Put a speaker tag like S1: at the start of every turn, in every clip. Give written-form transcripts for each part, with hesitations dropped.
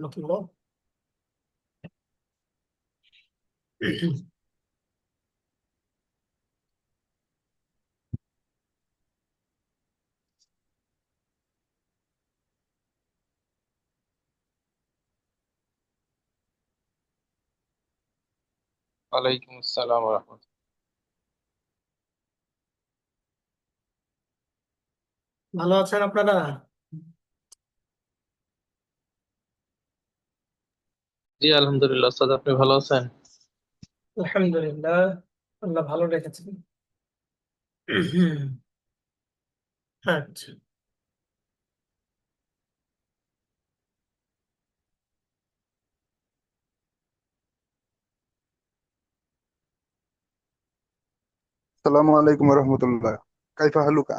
S1: ورحمة الله.
S2: ওয়ালাইকুম আসসালাম রহমতুল্লাহ।
S1: ভালো আছেন আপনারা?
S2: জি আলহামদুলিল্লাহ, স্যার আপনি ভালো আছেন?
S1: আলহামদুলিল্লাহ, আল্লাহ ভালো রেখেছেন। আচ্ছা,
S3: السلام عليكم ورحمة الله. كيف حالك؟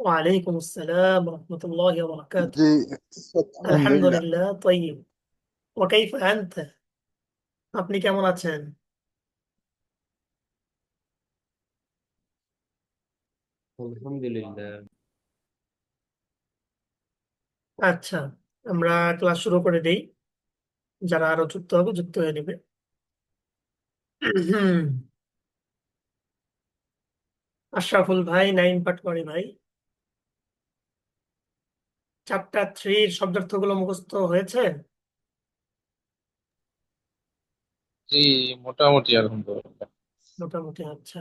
S1: ওয়ালাইকুম আসসালাম রহমতুল্লাহি ওয়া বারাকাতুহু।
S3: جي. الحمد لله.
S1: আলহামদুলিল্লাহ তাইয়িব। ওয়া কাইফা আনতা? আপনি কেমন আছেন?
S4: আলহামদুলিল্লাহ।
S1: আচ্ছা, আমরা ক্লাস শুরু করে দেই। যারা আরো যুক্ত হবে যুক্ত হয়ে নেবে। আশরাফুল ভাই, নাইম পাটওয়ারি ভাই, চ্যাপ্টার 3 শব্দার্থগুলো মুখস্থ হয়েছে?
S2: জি মোটামুটি আলহামদুলিল্লাহ।
S1: মোটামুটি। আচ্ছা।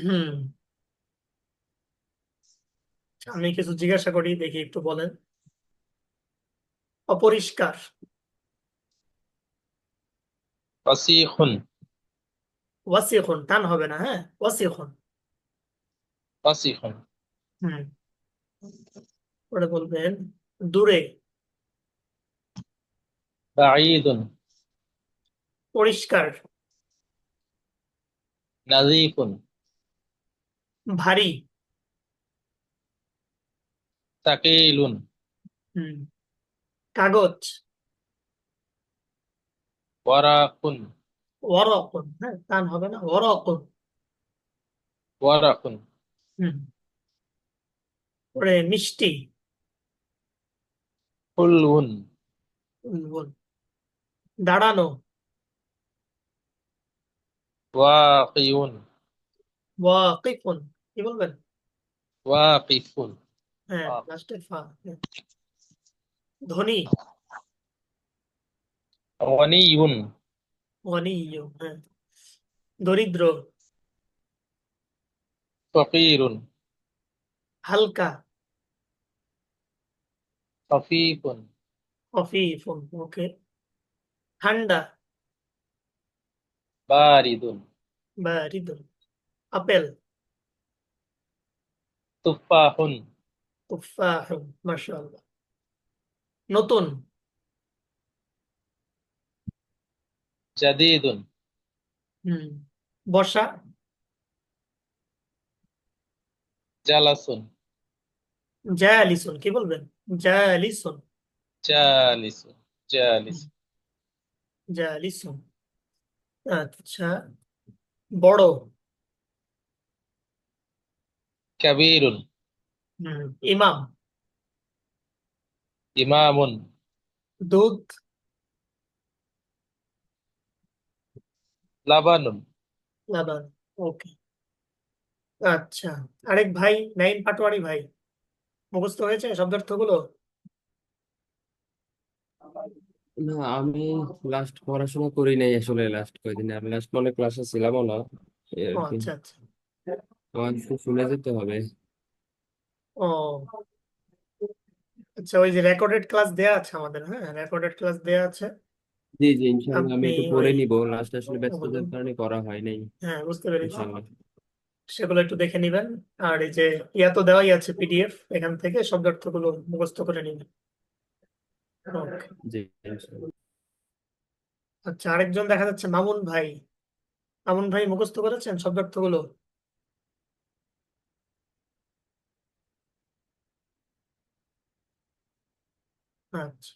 S1: হুম, আমি কিছু জিজ্ঞাসা করি, দেখি একটু বলেন। অপরিষ্কার।
S2: ফাসিখুন।
S1: ওয়াসিখুন, টান হবে না, হ্যাঁ, ওয়াসিখুন।
S2: ফাসিখুন।
S1: হুম, পরে বলবেন দূরে।
S2: বাঈদুন।
S1: পরিষ্কার।
S2: নাযীফুন।
S1: ভারী।
S2: তাকিলুন।
S1: হুম, কাগজ।
S2: ওয়ারাকুন।
S1: ওয়ারাকুন, হ্যাঁ, টান হবে না, ওয়ারাকুন।
S2: ওয়ারাকুন।
S1: হুম, পরে মিষ্টি।
S2: হুলউন।
S1: বল। দাঁড়ানো।
S2: ওয়াকিউন।
S1: ওয়াকিফুন। কি বলবেন?
S2: ওয়াকিফুন।
S1: হ্যাঁ, লাস্টে ফা। হ্যাঁ। ধনী।
S2: গনিয়ুন।
S1: গনিয়, হ্যাঁ। দরিদ্র।
S2: ফকিরুন।
S1: হালকা।
S2: খাফিফুন।
S1: খফিফুন, ওকে। ঠান্ডা।
S2: বারিদুন।
S1: বারিদুন। আপেল।
S2: তুফাহুন।
S1: তুফাহুন, মাশাআল্লাহ। নতুন।
S2: জাদীদুন।
S1: হুম, বর্ষা।
S2: জালাসুন।
S1: জালিসুন, কি বলবেন? জালিসুন।
S2: জালিসুন।
S1: হুম,
S2: জালিস।
S1: জালিসুন। আচ্ছা, বড়।
S2: কাবীরুন।
S1: হুম, ইমাম।
S2: ইমামুন।
S1: দুধ।
S2: লাবানুন।
S1: লাবান, ওকে। আচ্ছা, আরেক ভাই, নাইম পাটোয়ারি ভাই, মুখস্থ হয়েছে শব্দার্থগুলো?
S4: না, আমি লাস্ট পড়াশোনা করি নাই আসলে লাস্ট কয়দিন। আমি লাস্ট মানে ক্লাসে ছিলামও না, এই আর
S1: ও
S4: কি।
S1: আচ্ছা আচ্ছা।
S4: আমার একটু শুনে যেতে হবে।
S1: ও আচ্ছা, ওই যে রেকর্ডেড ক্লাস দেয়া আছে আমাদের, হ্যাঁ, রেকর্ডেড ক্লাস দেয়া আছে।
S4: জি জি, ইনশাল্লাহ আমি
S1: আপনি
S4: একটু
S1: ওই,
S4: পড়ে নিব। লাস্ট আসলে ব্যস্ততার
S1: বলুন।
S4: কারণে করা হয় নাই।
S1: হ্যাঁ, বুঝতে পেরেছি।
S4: ইনশাল্লাহ।
S1: সেগুলো একটু দেখে নিবেন। আর এই যে ইয়া তো দেওয়াই আছে, পিডিএফ, এখান থেকে শব্দার্থগুলো মুখস্থ করে নিবেন। ওকে।
S4: জি ইনশাল্লাহ।
S1: আচ্ছা, আরেকজন দেখা যাচ্ছে মামুন ভাই। মামুন ভাই মুখস্থ করেছেন শব্দার্থগুলো? আচ্ছা,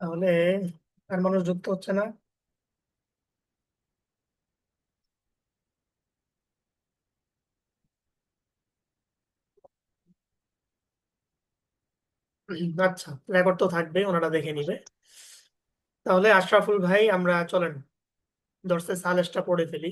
S1: তাহলে আর মানুষ যুক্ত হচ্ছে না। আচ্ছা, রেকর্ড তো থাকবে, ওনারা দেখে নিবে। তাহলে আশরাফুল ভাই, আমরা চলেন দর্সে সালেসটা পড়ে ফেলি।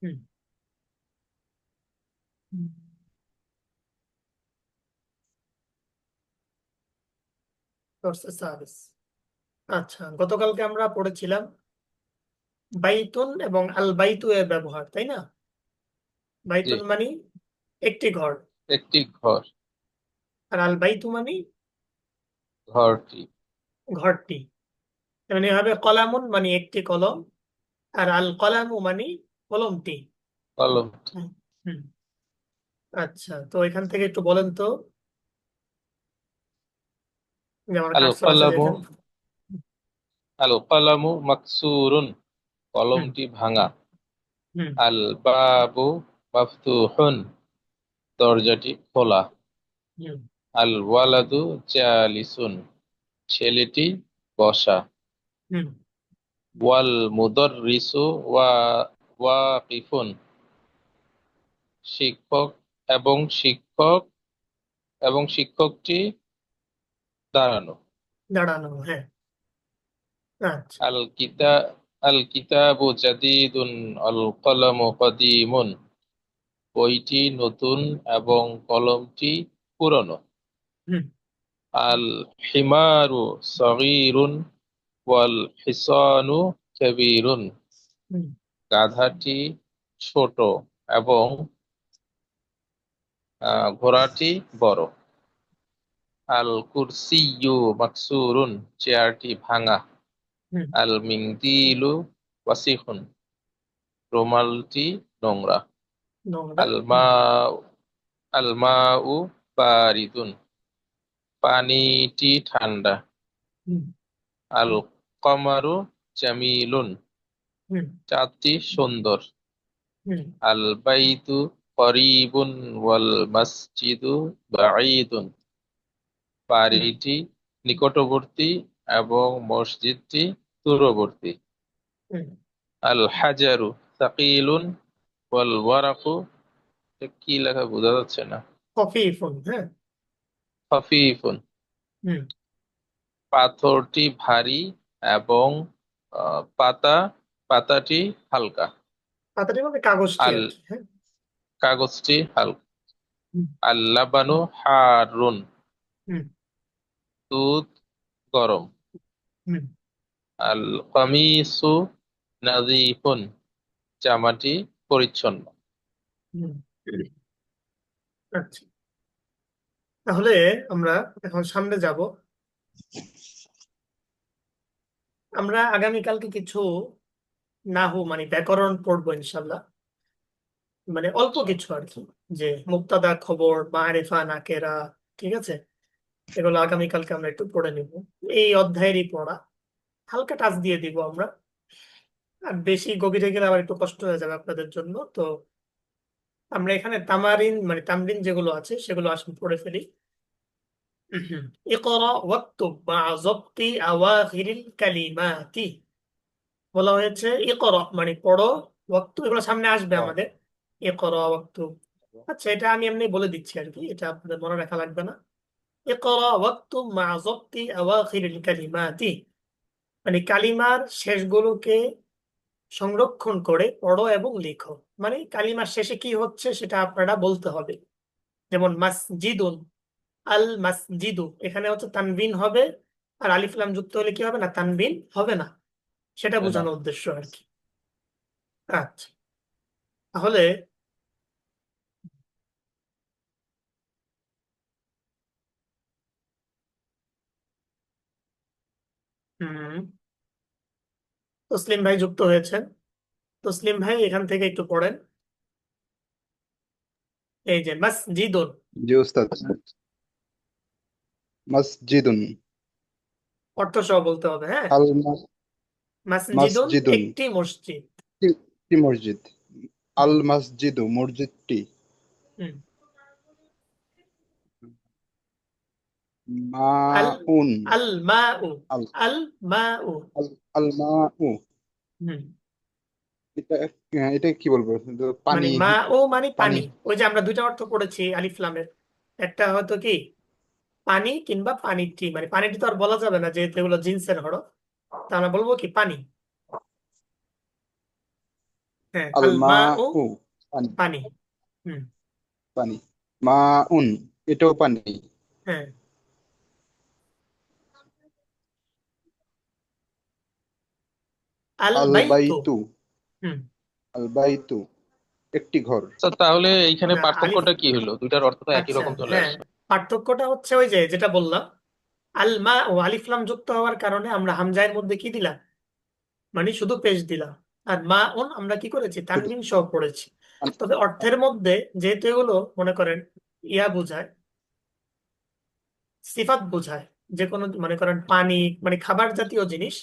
S1: হুম। হুম। দর্সে সালেস। আচ্ছা, গতকালকে আমরা পড়েছিলাম বাইতুন এবং আল বাইতু এর ব্যবহার, তাই না?
S2: জি,
S1: বাইতুন মানে একটি ঘর,
S2: একটি ঘর,
S1: আর আল বাইতু মানে
S2: ঘরটি,
S1: ঘরটি। মানে এভাবে কলামুন মানে একটি কলম, আর আল কলামু মানে কলমটি।
S2: কলমটি।
S1: হুম। হুম। আচ্ছা, তো এখান থেকে একটু বলেন তো, যে আমার
S2: আল
S1: কার্সর আছে
S2: কলামু,
S1: যেখানে।
S2: আল কলামু মাকসুরুন,
S1: হুম।
S2: কলমটি ভাঙা।
S1: হুম।
S2: আল বাবু মাফতুহুন, দরজাটি খোলা।
S1: হুম।
S2: আল ওয়ালাদু জালিসুন, ছেলেটি বসা।
S1: হুম।
S2: ওয়াল মুদাররিসু ওয়াকিফুন, শিক্ষক এবং শিক্ষক এবং শিক্ষকটি দাঁড়ানো।
S1: দাঁড়ানো, হ্যাঁ। আচ্ছা।
S2: আল কিতা আল কিতাবু জাদিদুন আল কলামু কদিমুন, বইটি নতুন এবং কলমটি পুরনো।
S1: হুম।
S2: আল হিমারু সগীরুন ওয়াল হিসানু কাবীরুন,
S1: হুম।
S2: গাধাটি ছোট এবং ঘোড়াটি বড়। আল কুরসিয়্যু মাকসুরুন, চেয়ারটি ভাঙা।
S1: হুম।
S2: আল মিন্দিলু ওয়াসিখুন, রুমালটি নোংরা।
S1: নোংরা।
S2: আল মা
S1: হুম।
S2: আল মাউ বারিদুন, পানিটি ঠান্ডা।
S1: হুম।
S2: আল কমারু জামিলুন,
S1: হুম।
S2: চাঁদটি সুন্দর।
S1: হুম।
S2: আল বাইতু করিবুন ওয়াল মসজিদু বাঈদুন,
S1: হুম।
S2: বাড়িটি নিকটবর্তী এবং মসজিদটি দূরবর্তী।
S1: হুম।
S2: আল হাজারু সাকিলুন ওয়াল ওয়ারাকু, কি লেখা বোঝা যাচ্ছে না।
S1: খফিফুন, হ্যাঁ।
S2: খাফিফুন,
S1: হুম।
S2: পাথরটি ভারী এবং পাতা পাতাটি হালকা।
S1: পাতাটি মানে কাগজটি
S2: আল
S1: আর কি, হ্যাঁ।
S2: কাগজটি হালকা।
S1: হুম।
S2: আল লাবানু হারুন,
S1: হুম।
S2: দুধ গরম।
S1: হুম।
S2: আল কামিসু নাযিফুন, জামাটি পরিচ্ছন্ন।
S1: হুম। আচ্ছা, তাহলে আমরা এখন সামনে যাব। আমরা আগামীকালকে কিছু নাহু মানে ব্যাকরণ পড়বো ইনশাল্লাহ। মানে অল্প
S2: আচ্ছা,
S1: কিছু আর কি, যে মুক্তাদা, খবর, মারিফা, নাকেরা, ঠিক আছে, এগুলো আগামীকালকে আমরা একটু পড়ে নিব। এই অধ্যায়েরই পড়া, হালকা টাচ দিয়ে দিব আমরা। আর বেশি গভীরে গেলে আবার একটু কষ্ট হয়ে যাবে আপনাদের জন্য, তো আমরা এখানে তামারিন মানে তামরিন যেগুলো আছে সেগুলো আসলে পড়ে ফেলি। ইকরা ওয়াক্তুব মা যাবতি আওয়াখিরিল কালিমাতি। বলা হয়েছে ইকরা মানে পড়ো, ওয়াক্তু এগুলো সামনে আসবে আমাদের। ইকরা ওয়াক্তু। আচ্ছা, এটা আমি এমনি বলে দিচ্ছি আর কি, এটা আপনাদের মনে রাখা লাগবে না। ইকরা ওয়াক্তুব মা যাবতি আওয়াখিরিল কালিমাতি, মানে কালিমার শেষগুলোকে সংরক্ষণ করে পড়ো এবং লিখো। মানে কালিমার শেষে কি হচ্ছে সেটা আপনারা বলতে হবে। যেমন মাসজিদুন, আল মাসজিদু, এখানে হচ্ছে তানবিন হবে, আর আলিফ লাম যুক্ত হলে কি হবে না, তানবিন হবে না। সেটা
S2: হবে না।
S1: বোঝানোর উদ্দেশ্য আর কি। আচ্ছা, তাহলে হুম, তসলিম ভাই যুক্ত হয়েছেন। তসলিম ভাই এখান থেকে একটু পড়েন। এই যে মাসজিদুন।
S3: জি ওস্তাদ। মাসজিদুন।
S1: অর্থ সহ বলতে হবে, হ্যাঁ।
S3: আল মাস-
S1: মাসজিদুন
S3: মাসজিদুন
S1: একটি মসজিদ।
S3: একটি মসজিদ। আল
S1: হুম
S3: মাসজিদু মসজিদটি।
S1: হুম। আল
S3: মাউন।
S1: আল মাউ।
S3: আল
S1: আল মাউ।
S3: আল আল মাউ।
S1: হুম।
S3: এটা এটা কি বলবো, তো পানি।
S1: মানে মাউ মানে
S3: পানি।
S1: পানি। ওই যে আমরা দুইটা অর্থ পড়েছি আলিফ লামের। একটা হয়তো কি পানি কিংবা পানিটি, মানে পানিটি তো আর বলা যাবে না যেহেতু এগুলো জিন্সের হরফ। তা আমরা বলবো কি পানি। হ্যাঁ,
S3: আল
S1: আল মাউ
S3: মাউ পানি।
S1: পানি। হুম।
S3: পানি। মাউন এটাও পানি।
S1: হ্যাঁ। আল
S3: আল
S1: বাইতু।
S3: বাইতু।
S1: হুম।
S3: আল বাইতু একটি ঘর।
S2: আচ্ছা, তাহলে এইখানে
S1: না আলিফ।
S2: পার্থক্যটা কি হলো? দুইটার অর্থ তো একই
S1: আচ্ছা,
S2: রকম চলে
S1: হ্যাঁ।
S2: আসলো।
S1: পার্থক্যটা হচ্ছে ওই যে যেটা বললাম, আল মা ও আলিফ লাম যুক্ত হওয়ার কারণে আমরা হামজায়ের মধ্যে কি দিলাম, মানে শুধু পেশ দিলাম। আর মা উন আমরা কি করেছি,
S3: শুধু
S1: তানবিন সহ পড়েছি। তবে অর্থের মধ্যে যেহেতু এগুলো মনে করেন ইয়া বোঝায়, সিফাত বোঝায়, যে কোনো মনে করেন পানি, মানে খাবার জাতীয় জিনিস।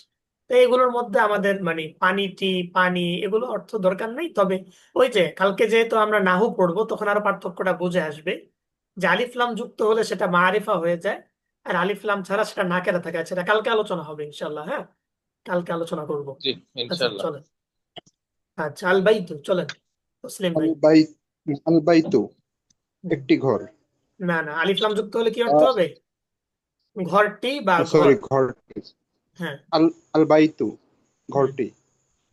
S1: তো এগুলোর মধ্যে আমাদের মানে পানিটি, পানি, এগুলো অর্থ দরকার নেই। তবে ওই যে কালকে যেহেতু আমরা নাহু পড়বো তখন আরো পার্থক্যটা বুঝে আসবে, যে আলিফ লাম যুক্ত হলে সেটা মারিফা হয়ে যায়, আর আলিফ লাম ছাড়া সেটা নাকেরা থাকে। সেটা কালকে আলোচনা হবে ইনশাল্লাহ, হ্যাঁ। কালকে আলোচনা করব।
S2: জি,
S1: আচ্ছা
S2: ইনশাল্লাহ।
S1: চলেন। আচ্ছা, আল বাইতু চলেন, মুসলিম
S3: আল
S1: ভাই।
S3: বাইত। আল বাইতু
S1: হুম।
S3: একটি ঘর।
S1: না না, আলিফ লাম যুক্ত হলে কি অর্থ হবে, ঘরটি বা ঘর।
S3: সরি, ঘরটি।
S1: হ্যাঁ।
S3: আল আল বাইতু
S1: হুম
S3: ঘরটি।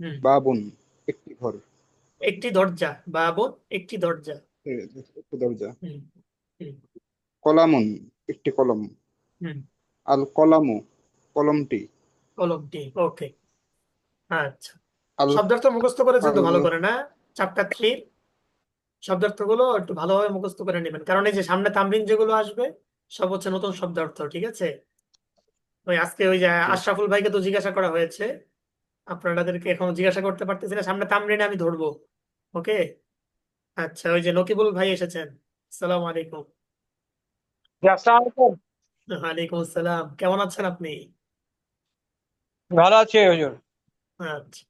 S1: হুম।
S3: বাবুন একটি ঘর।
S1: একটি দরজা, বাবুন একটি দরজা।
S3: এ, একটি দরজা।
S1: হুম হুম
S3: কলামুন একটি কলম।
S1: হুম।
S3: আল কলামু কলমটি।
S1: কলমটি, ওকে। আচ্ছা,
S3: আল
S1: শব্দার্থ মুখস্থ করেছেন
S3: আল
S1: তো ভালো করে, না? চ্যাপ্টার 3 শব্দার্থগুলো একটু ভালোভাবে মুখস্থ করে নেবেন, কারণ এই যে সামনে তামরিন যেগুলো আসবে সব হচ্ছে নতুন শব্দার্থ, ঠিক আছে? ওই আজকে ওই যে
S3: জি।
S1: আশরাফুল ভাইকে তো জিজ্ঞাসা করা হয়েছে, আপনাদেরকে এখন জিজ্ঞাসা করতে পারতেছি না, সামনে তামরিনে আমি ধরবো। ওকে। আচ্ছা, ওই যে নকিবুল ভাই এসেছেন। আসসালামু আলাইকুম।
S5: জি, আসসালামু আলাইকুম।
S1: ওয়ালাইকুম আসসালাম, কেমন আছেন আপনি?
S5: ভালো আছি হুজুর।
S1: আচ্ছা।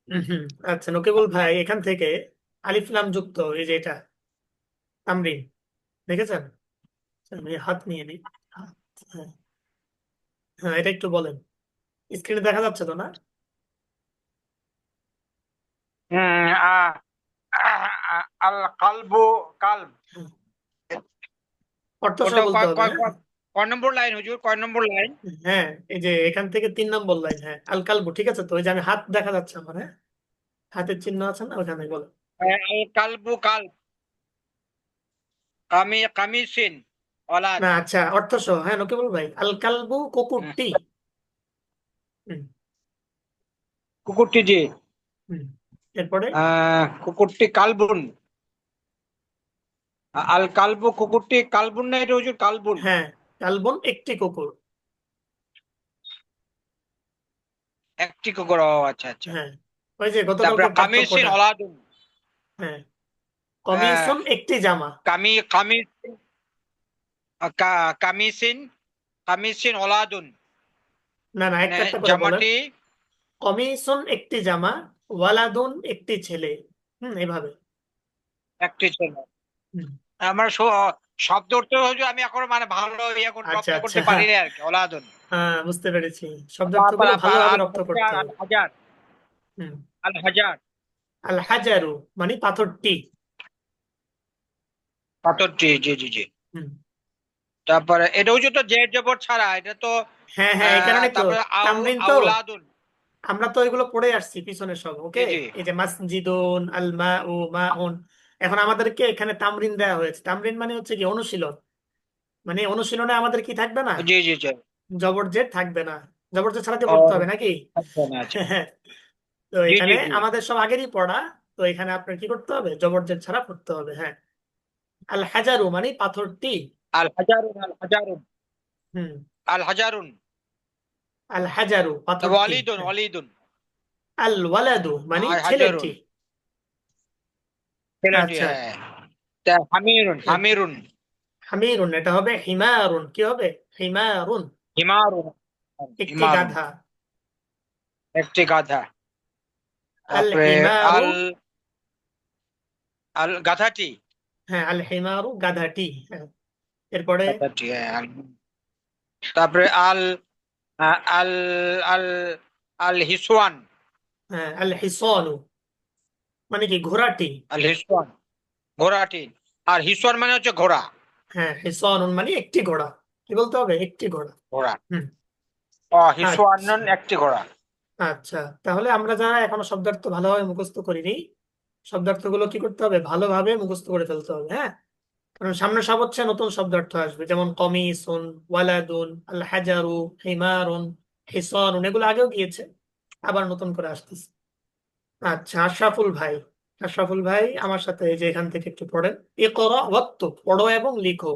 S1: হুম। আচ্ছা নকিবুল ভাই, এখান থেকে আলিফ লাম যুক্ত এই যে এটা তামরিন দেখেছেন? আমি হাত নিয়ে নিই। হাত, হ্যাঁ। হ্যাঁ, এটা একটু বলেন, স্ক্রিনে দেখা যাচ্ছে তো, না?
S5: হুম, আল কালবু কালব।
S1: হুম। অর্থ সহ
S5: ওটা
S1: বলতে
S5: কয়
S1: হবে,
S5: কয়
S1: হ্যাঁ।
S5: কয় কয় নম্বর লাইন হুজুর, কয় নম্বর লাইন?
S1: হ্যাঁ, এই যে এখান থেকে 3 নম্বর লাইন, হ্যাঁ, আল কালবু, ঠিক আছে তো? ওই যে আমি হাত দেখা যাচ্ছে আমার, হ্যাঁ, হাতের চিহ্ন আছে না ওখানে, বলো।
S5: আল কালবু কালব কামিসিন ওলাদ।
S1: না, আচ্ছা, অর্থ সহ, হ্যাঁ নকিবুল ভাই, আল কালবু কুকুরটি। হুম
S5: কুকুরটি জি।
S1: হুম। এরপরে
S5: কুকুরটি কালবুন। আল কালবু কুকুরটি কালবুন না এটা হুজুর, কালবুন।
S1: হ্যাঁ, কালবুন একটি কুকুর।
S5: একটি কুকুর, ও আচ্ছা আচ্ছা।
S1: হ্যাঁ, ওই যে
S5: তারপরে
S1: গতকালকে
S5: কামিসিন
S1: পার্থক্যটা।
S5: ওলাদুন।
S1: হ্যাঁ,
S5: আহ,
S1: কমিশন একটি জামা।
S5: কামিসিন কামিসিন কামিসিন ওলাদুন।
S1: না না,
S5: মানে
S1: একটা একটা করে বলেন।
S5: জামাটি
S1: কমিশন একটি জামা, ওয়ালাদুন একটি ছেলে। এভাবে।
S5: একটি ছিল।
S1: হুম।
S5: আমার শব্দ অর্থ হচ্ছে আমি এখন মানে ভালো
S1: আচ্ছা
S5: রপ্ত
S1: আচ্ছা,
S5: করতে পারি না আর কি, ওলাদুন।
S1: হ্যাঁ বুঝতে পেরেছি, শব্দার্থ
S5: তারপর
S1: গুলো ভালোভাবে
S5: আল
S1: রপ্ত করতে
S5: আল
S1: হবে।
S5: হাজার।
S1: হুম।
S5: আল হাজার
S1: আল হাজারু মানে পাথরটি।
S5: পাথরটি, জি জি জি।
S1: হুম।
S5: তারপরে এটা হচ্ছে তো জেড জবর ছাড়া, এটা তো
S1: হ্যাঁ হ্যাঁ, এই কারণে তো
S5: তারপরে
S1: তামরিন তো,
S5: আউলাদুন।
S1: আমরা তো এগুলো পড়ে আসছি পিছনে সব, ওকে।
S5: জি জি
S1: এই যে মাসজিদুন, আল মাউ মাউন। এখন আমাদেরকে এখানে তামরিন দেওয়া হয়েছে। তামরিন মানে হচ্ছে কি অনুশীলন, মানে অনুশীলনে আমাদের কি থাকবে না,
S5: জি জি জি।
S1: জবর জেড থাকবে না। জবর জেড ছাড়া দিয়ে
S5: ও
S1: পড়তে হবে নাকি?
S5: আচ্ছা না, আচ্ছা।
S1: তো
S5: জি জি
S1: এখানে
S5: জি।
S1: আমাদের সব আগেরই পড়া। তো এখানে আপনার কি করতে হবে, জবর জেড ছাড়া পড়তে হবে, হ্যাঁ। আল হাজারু মানে পাথরটি।
S5: আল হাজারুন আল হাজারুন
S1: হুম।
S5: আল হাজারুন।
S1: আল হাজারু
S5: তারপর
S1: পাথরটি,
S5: অলিদুন
S1: হ্যাঁ।
S5: অলিদুন।
S1: আল ওয়ালাদু মানে
S5: আল হাজারুন
S1: ছেলেটি।
S5: ছেলেটি,
S1: আচ্ছা।
S5: হ্যাঁ। তা হামিরুন
S1: হ্যাঁ,
S5: হামিরুন।
S1: হামিরুন, এটা হবে হিমারুন। কি হবে? হিমারুন,
S5: হিমারুন,
S1: একটি
S5: হিমারুন
S1: গাধা।
S5: একটি গাধা।
S1: আল
S5: তারপরে
S1: হিমারু,
S5: আল আল গাধাটি,
S1: হ্যাঁ আল হিমারু গাধাটি। হ্যাঁ, এরপরে
S5: গাধাটি, হ্যাঁ, তারপরে আল আল আল আল হিসওয়ান,
S1: হ্যাঁ আল হিসানু, মানে কি ঘোড়াটি।
S5: আল হিসওয়ান ঘোড়াটি। আর হিসওয়ান মানে হচ্ছে ঘোড়া,
S1: হ্যাঁ হিসানুন মানে একটি ঘোড়া। কি বলতে হবে? একটি ঘোড়া।
S5: ঘোড়া।
S1: হুম।
S5: হিসওয়ানুন
S1: আচ্ছা,
S5: একটি ঘোড়া।
S1: আচ্ছা, তাহলে আমরা যারা এখনো শব্দার্থ ভালোভাবে মুখস্থ করিনি, শব্দার্থগুলো কি করতে হবে? ভালোভাবে মুখস্থ করে ফেলতে হবে। হ্যাঁ, কারণ সামনে সব হচ্ছে নতুন শব্দার্থ আসবে, যেমন কমিসুন, ওয়ালাদুন, আল হাজারু, হিমারুন, হিসানুন, এগুলো আগেও গিয়েছে, আবার নতুন করে আসতেছে। আচ্ছা, আশরাফুল ভাই, আশরাফুল ভাই আমার সাথে এই যে এখান থেকে একটু পড়েন। ইকরা ওয়াক্তুব, পড়ো এবং লিখো।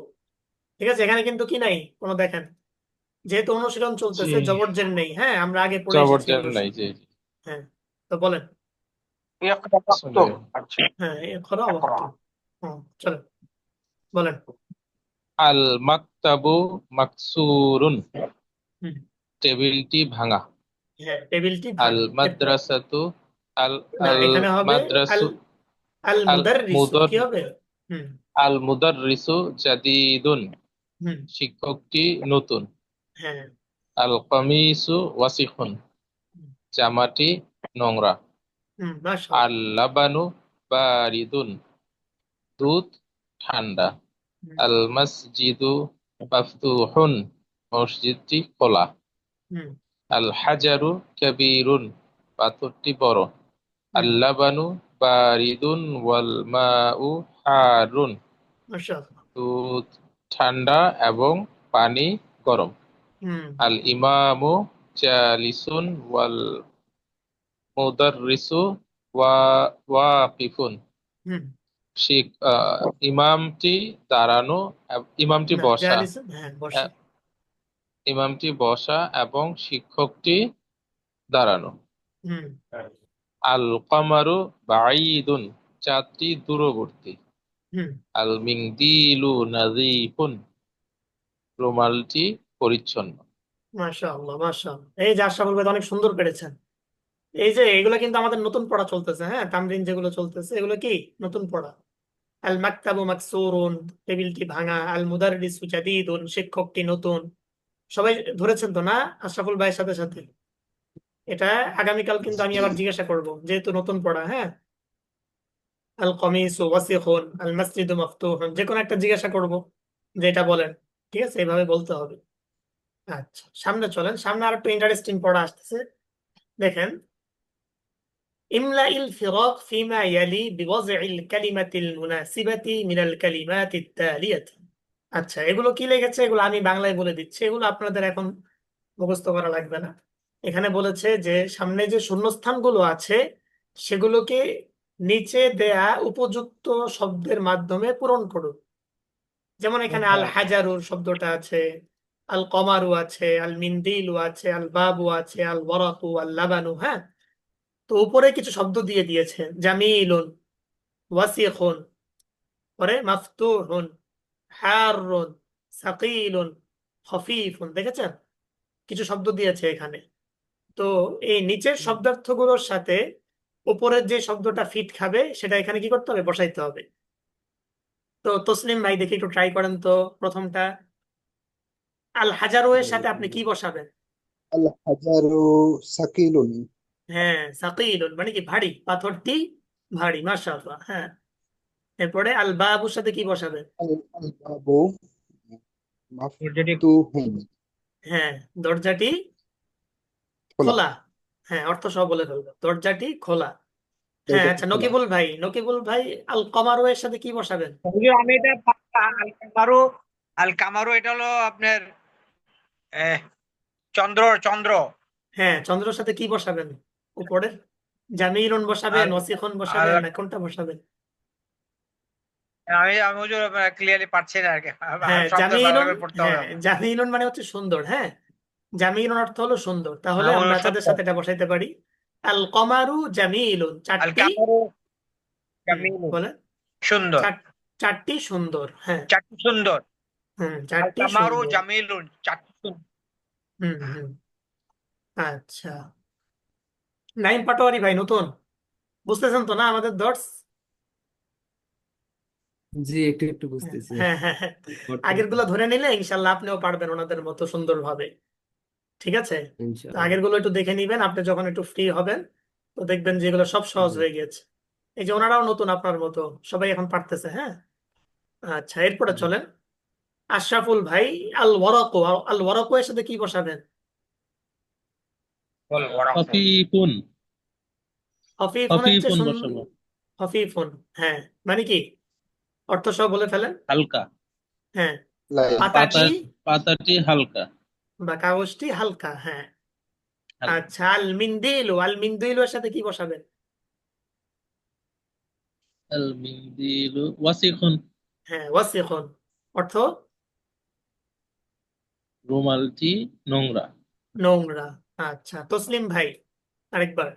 S1: ঠিক আছে, এখানে কিন্তু কি নাই কোনো, দেখেন, যেহেতু অনুশীলন
S2: জি,
S1: চলতেছে, জবরজের নেই। হ্যাঁ, আমরা আগে পড়ে এসেছি
S2: জবরদস্ত
S1: এগুলো
S2: নাই,
S1: সব।
S2: জি জি।
S1: হ্যাঁ, তো বলেন।
S5: ইকরা
S2: আসলে
S5: মাকতুব, আচ্ছা,
S1: হ্যাঁ, ইকরা
S5: ইকরা।
S1: ওয়াক্তুব। হ্যাঁ, চলো বলেন।
S2: আল মাকতাবু মাকসুরুন,
S1: হুম,
S2: টেবিলটি ভাঙা।
S1: হ্যাঁ টেবিলটি
S2: আল
S1: ভাঙা। এরপর
S2: মাদ্রাসাতু, আল
S1: না,
S2: আল
S1: এখানে হবে আল
S2: মাদ্রাসু,
S1: আল
S2: আল
S1: মুদাররিসু।
S2: মুদর
S1: কি হবে? হুম,
S2: আল মুদাররিসু জাদিদুন,
S1: হুম,
S2: শিক্ষকটি নতুন।
S1: হ্যাঁ,
S2: আল কামিসু ওয়াসিখুন,
S1: হুম,
S2: জামাটি নোংরা।
S1: হুম,
S2: আল
S1: মাশাআল্লাহ।
S2: লাবানু বারিদুন, দুধ ঠান্ডা।
S1: হুম,
S2: আল মসজিদু মাফতুহুন, মসজিদটি খোলা।
S1: হুম,
S2: আল হাজারু কাবীরুন, পাথরটি বড়। আল
S1: হুম,
S2: লাবানু বারিদুন ওয়াল মাউ হারুন,
S1: মাশাআল্লাহ।
S2: দুধ ঠান্ডা এবং পানি গরম।
S1: হুম,
S2: আল ইমামু জালিসুন ওয়াল মুদাররিসু ওয়াকিফুন,
S1: হুম,
S2: ইমামটি দাঁড়ানো, ইমামটি
S1: না
S2: বসা।
S1: জালিসুন, হ্যাঁ বসা।
S2: আহ, ইমামটি বসা এবং শিক্ষকটি দাঁড়ানো।
S1: হুম,
S2: আল কামারু বাঈদুন, চাঁদটি দূরবর্তী।
S1: হুম,
S2: আল মিংদিলু নাযীফুন, রুমালটি পরিচ্ছন্ন।
S1: মাশাআল্লাহ, মাশাআল্লাহ। এই যে আশরাফুল ভাই তো অনেক সুন্দর পেরেছেন। এই যে এগুলো কিন্তু আমাদের নতুন পড়া চলতেছে। হ্যাঁ, তামরিন যেগুলো চলতেছে এগুলো কি নতুন পড়া। আল মাকতাবু মাকসুরুন, টেবিলটি ভাঙা। আল মুদাররিসু জাদীদুন, শিক্ষকটি নতুন। সবাই ধরেছেন তো না আশরাফুল ভাইয়ের সাথে সাথে? এটা আগামীকাল কিন্তু আমি আবার জিজ্ঞাসা করব, যেহেতু নতুন পড়া। হ্যাঁ, আল কমিসু ওয়াসিখুন, আল মসজিদু মাফতুহুন, যে কোনো একটা জিজ্ঞাসা করব, যেটা বলেন। ঠিক আছে, এইভাবে বলতে হবে। আচ্ছা, সামনে চলেন, সামনে আর একটু ইন্টারেস্টিং পড়া আসতেছে। দেখেন, ইমলা ইল ফিরাক ফিমা ইয়ালি বিওয়াজইল কালিমাতিল মুনাসিবাতি মিনাল কালিমাতিত তালিয়াতি। আচ্ছা, এগুলো কি লিখেছে এগুলো আমি বাংলায় বলে দিচ্ছি, এগুলো আপনাদের এখন মুখস্থ করা লাগবে না। এখানে বলেছে যে সামনে যে শূন্যস্থানগুলো আছে সেগুলোকে নিচে দেয়া উপযুক্ত শব্দের মাধ্যমে পূরণ করুন। যেমন এখানে আল হাজারুর শব্দটা আছে, আল কমারু আছে, আল মিন্দিলু আছে, আল বাবু আছে, আল বরাকু, আল লাবানু। হ্যাঁ, তো উপরে কিছু শব্দ দিয়ে দিয়েছে, জামিলুন, ওয়াসিখুন, পরে মাফতুহুন, হারুন, সাকিলুন, খফিফুন। দেখেছেন, কিছু শব্দ দিয়েছে এখানে। তো এই নিচের শব্দার্থগুলোর সাথে উপরের যে শব্দটা ফিট খাবে সেটা এখানে কি করতে হবে? বসাইতে হবে। তো তসলিম ভাই দেখি একটু ট্রাই করেন তো প্রথমটা। আল হাজারু এর সাথে আপনি কি বসাবেন?
S3: আল হাজারু সাকিলুন।
S1: হ্যাঁ, সাকিলুন মানে কি ভারী, পাথরটি ভারী। মাশাআল্লাহ। হ্যাঁ, এরপরে আল বাবুর সাথে কি বসাবেন?
S3: আল আল বাবু
S5: যেটি
S3: মাফতুহুন।
S1: হ্যাঁ, দরজাটি
S3: খোলা।
S1: খোলা। হ্যাঁ, অর্থ সহ বলে ফেলবো, দরজাটি খোলা। হ্যাঁ,
S3: দরজাটি
S1: আচ্ছা,
S3: খোলা।
S1: নকিবুল ভাই, নকিবুল ভাই আল কমারু এর সাথে কি বসাবেন?
S5: হুজুর, আমি এটা আল কামারু, আল কামারু এটা হলো আপনার আহ, চন্দ্র, চন্দ্র।
S1: হ্যাঁ, চন্দ্রের সাথে কি বসাবেন উপরে? জামিলুন বসাবেন,
S5: আর
S1: ওয়াসিখুন
S5: আর
S1: বসাবেন, না কোনটা বসাবেন?
S5: আমি আমি হুজুর ক্লিয়ারলি পারছি না আর কি,
S1: হ্যাঁ,
S5: শব্দ ভালো
S1: জামিলুন।
S5: করে পড়তে হবে
S1: হ্যাঁ,
S5: আমার।
S1: জামিলুন মানে হচ্ছে সুন্দর। হ্যাঁ, জামিলুন অর্থ হলো সুন্দর, তাহলে
S5: ও
S1: আমরা তাদের
S5: সুন্দর।
S1: সাথে এটা বসাইতে পারি। আল কমারু জামিলুন,
S5: আল
S1: চারটি।
S5: কামারু
S1: হুম,
S5: জামিলুন,
S1: বলেন।
S5: সুন্দর,
S1: চারটি সুন্দর। হ্যাঁ,
S5: চারটি সুন্দর। আল
S1: চারটি
S5: কামারু
S1: সুন্দর।
S5: জামিলুন, চারটি সুন্দর।
S1: হুম হুম আচ্ছা, নাইম পাটোয়ারি ভাই নতুন, বুঝতেছেন তো না আমাদের দর্স?
S4: জি, একটু একটু বুঝতেছি।
S1: হ্যাঁ হ্যাঁ হ্যাঁ, আগের গুলো ধরে নিলে ইনশাল্লাহ আপনিও পারবেন ওনাদের মতো সুন্দরভাবে। ঠিক আছে, তো
S4: ইনশাআল্লাহ।
S1: আগের গুলো একটু দেখে নিবেন আপনি যখন একটু ফ্রি হবেন, তো দেখবেন যে এগুলো সব সহজ
S4: জি
S1: হয়ে গেছে। এই যে ওনারাও নতুন আপনার মতো, সবাই এখন পারতেছে। হ্যাঁ, আচ্ছা এরপরে
S4: জি।
S1: চলেন। আশরাফুল ভাই, আল ওয়ারাকু, আল ওয়ারাকু এর সাথে কি বসাবেন?
S5: বল ওরাকু।
S2: খফিফুন,
S1: হফিফুন হচ্ছে
S2: খফিফুন বসাবো।
S1: হফিফুন, হ্যাঁ, মানে কি অর্থ সহ বলে ফেলেন।
S2: হালকা।
S1: হ্যাঁ,
S3: লাইট।
S1: পাতাটি
S2: পাতা, পাতাটি হালকা।
S1: বা কাগজটি হালকা, হ্যাঁ।
S2: হালকা।
S1: আচ্ছা, আল মিন্দিলু, আল মিন্দিলু এর সাথে কি বসাবেন?
S2: আল মিন্দিলু ওয়াসিখুন,
S1: হ্যাঁ, ওয়াসিখুন, অর্থ
S2: রুমালটি নোংরা।
S1: নোংরা। আচ্ছা তসলিম ভাই, আরেকবার।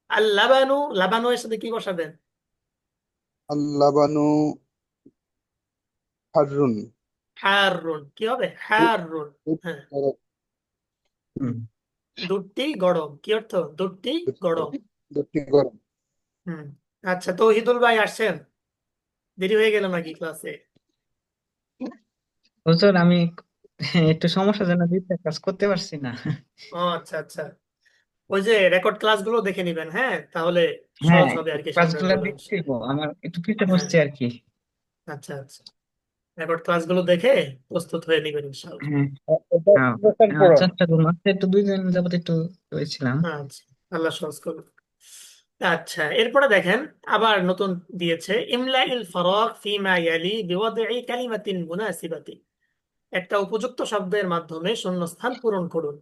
S1: আল লাবানু, লাবানু এর সাথে কি বসাবেন?
S3: আল্লাবানু হারুন।
S1: হারুন, কি হবে? হারুন। হ্যাঁ,
S3: হুম,
S1: দুধটি গরম, কি অর্থ? দুধটি গরম।
S3: দুটি গরম।
S1: হুম আচ্ছা, তৌহিদুল ভাই আসছেন, দেরি হয়ে গেল নাকি ক্লাসে?
S6: হুজুর, আমি একটু সমস্যার জন্য বিদ্যা কাজ করতে পারছি না।
S1: ও আচ্ছা আচ্ছা, ওই যে রেকর্ড ক্লাসগুলো দেখে নিবেন, হ্যাঁ, তাহলে
S6: হ্যাঁ,
S1: সহজ হবে আর কি সামনের
S6: কাজগুলো
S1: গুলো।
S6: দেখতে আমার একটু পিঠে
S1: হ্যাঁ,
S6: বসছে আর কি।
S1: আচ্ছা আচ্ছা, রেকর্ড ক্লাসগুলো দেখে প্রস্তুত হয়ে নিবেন ইনশাআল্লাহ।
S6: হ্যাঁ।
S5: এটা
S6: হ্যাঁ,
S5: বছর পর।
S6: চেষ্টা করবো। আজকে একটু 2 দিন যাবত একটু হয়েছিলাম।
S1: আচ্ছা, আল্লাহ সহজ করুন। আচ্ছা এরপরে দেখেন, আবার নতুন দিয়েছে, ইমলা ইল ফরাগ ফিমা ইয়ালি বিওয়াদি'i কালিমাতিন মুনাসিবাতি, একটা উপযুক্ত শব্দের মাধ্যমে শূন্যস্থান পূরণ করুন।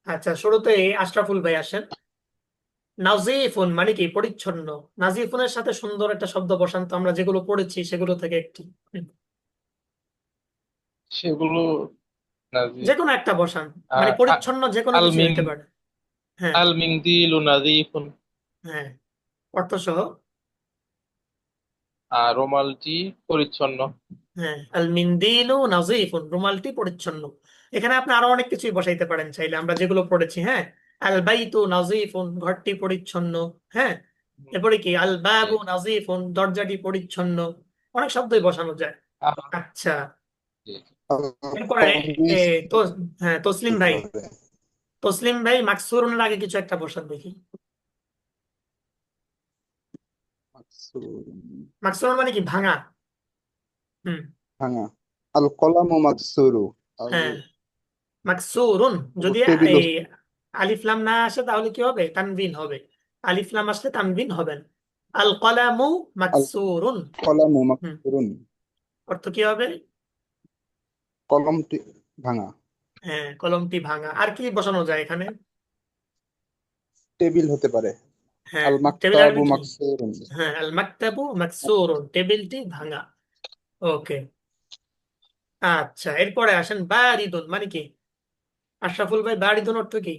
S1: আচ্ছা, শুরুতে আশরাফুল ভাই আসেন। নাজিফুন মানে কি? পরিচ্ছন্ন। নাজিফুনের সাথে সুন্দর একটা শব্দ বসান তো, আমরা যেগুলো পড়েছি সেগুলো থেকে একটি,
S2: সেগুলো
S1: যে
S2: নাজিফ।
S1: কোনো একটা বসান, মানে
S2: আ- আ-
S1: পরিচ্ছন্ন যে কোনো
S2: আল
S1: কিছু
S2: মিন
S1: হইতে পারে। হ্যাঁ
S2: আল মিন্দিলু নাজিফুন।
S1: হ্যাঁ, অর্থ সহ।
S2: আর রুমালটি পরিচ্ছন্ন।
S1: হ্যাঁ, আল মিন্দিলু নাজিফুন, রুমালটি পরিচ্ছন্ন। এখানে আপনি আরো অনেক কিছুই বসাইতে পারেন চাইলে, আমরা যেগুলো পড়েছি। হ্যাঁ, আল বাইতু নাজিফুন, ঘরটি পরিচ্ছন্ন। হ্যাঁ, এরপরে কি, আল বাবু
S2: জি,
S1: নাজিফুন, দরজাটি পরিচ্ছন্ন। অনেক শব্দই বসানো যায়।
S2: আ-
S1: আচ্ছা,
S2: জি।
S3: আল
S1: এরপরে এ,
S3: কামিস
S1: তো হ্যাঁ তসলিম ভাই,
S3: হবে।
S1: তসলিম ভাই মাকসুরনের আগে কিছু একটা বসান দেখি।
S3: মাকসুর,
S1: মাকসুরন মানে কি? ভাঙা। হুম,
S3: ভাঙা। আল কলামু মাকসুরু। আল
S1: হ্যাঁ, মাকসুরুন, যদি
S3: টেবিল
S1: এই আলিফ লাম না আসে তাহলে কি হবে? তানবিন হবে। আলিফ লাম আসলে তানবিন হবে না। আল কলামু
S3: আল
S1: মাকসুরুন।
S3: কলামু
S1: হুম,
S3: মাকসুরুন।
S1: অর্থ কি হবে?
S3: কলমটি ভাঙা।
S1: হ্যাঁ, কলমটি ভাঙা। আর কি বসানো যায় এখানে?
S3: টেবিল হতে পারে।
S1: হ্যাঁ,
S3: আল
S1: টেবিল আরবি
S3: মাকতাবু
S1: কি?
S3: মাকসুরুন।
S1: হ্যাঁ, আল মাকতাবু মাকসুরুন, টেবিলটি ভাঙা। ওকে, আচ্ছা এরপরে আসেন, বারিদুন মানে কি? আশরাফুল ভাই, বারিদুন অর্থ কি?